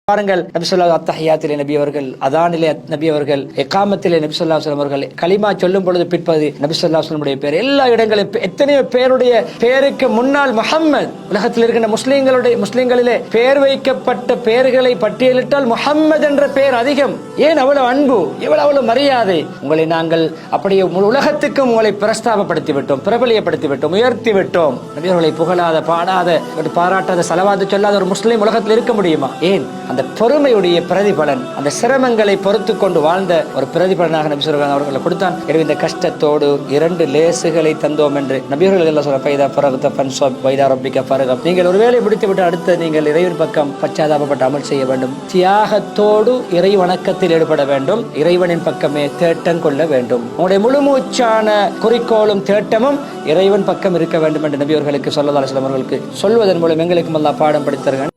பாருங்கள், நபி ஸல்லல்லாஹு அத்தஹியாத்திலே நபி அவர்கள், அதானிலே நபி அவர்கள், இகாமத்திலே நபி ஸல்லல்லாஹு அலைஹி வஸல்லம் அவர்கள், கலிமா சொல்லும் பொழுது பிற்பது நபி ஸல்லல்லாஹு அலைஹி வஸல்லம் பேர். எல்லா இடங்களிலும் எத்தனையோ பேருடைய பேருக்கு முன்னால் முஹம்மது. உலகத்தில் இருக்கின்ற முஸ்லிம்களிலே பெயர் வைக்கப்பட்ட பெயர்களை பட்டியலிட்டால் முஹம்மது என்ற பெயர் அதிகம். ஏன் அவ்வளவு அன்பு, எவ்வளவு மரியாதை. உங்களை நாங்கள் அப்படியே உலகத்துக்கும் உங்களை பிரஸ்தாபப்படுத்தி விட்டோம், பிரபலியப்படுத்தி விட்டோம், உயர்த்தி விட்டோம். நபியவர்களை புகழாத, பாடாத, பாராட்டாத, சலவாத்து சொல்லாத ஒரு முஸ்லிம் உலகத்தில் இருக்க முடியுமா? ஏன்? அந்த பொறுமையுடைய பிரதிபலன், அந்த சிரமங்களை பொறுத்து கொண்டு வாழ்ந்த ஒரு பிரதிபலனாக நபி ஸல்லல்லாஹு அவர்களை கொடுத்தான். எனவே இந்த கஷ்டத்தோடு 2 லேசுகளை தந்தோம் என்று நபியர்கள் எல்லாம் சொல்ல, பைதா ஃபரக்த ஃபன்ஸப் வைதா ரப்பிக ஃபர்கப். நீங்கள் ஒரு வேலை முடித்துவிட்டு அடுத்து நீங்கள் இறைவன் பக்கம் பச்சாதாபப்பட்டு அமல் செய்ய வேண்டும். தியாகத்தோடு இறை வணக்கத்தில் ஈடுபட வேண்டும். இறைவனின் பக்கமே தேட்டம் கொள்ள வேண்டும். உங்களுடைய முழுமூச்சான குறிக்கோளும் தேட்டமும் இறைவன் பக்கம் இருக்க வேண்டும் என்று நபியர்களுக்கு ஸல்லல்லாஹு அலைஹி வஸல்லம் அவர்களுக்கு சொல்வதன் மூலம் எங்களுக்கும் அல்லாஹ் பாடம் படித்தார்கள்.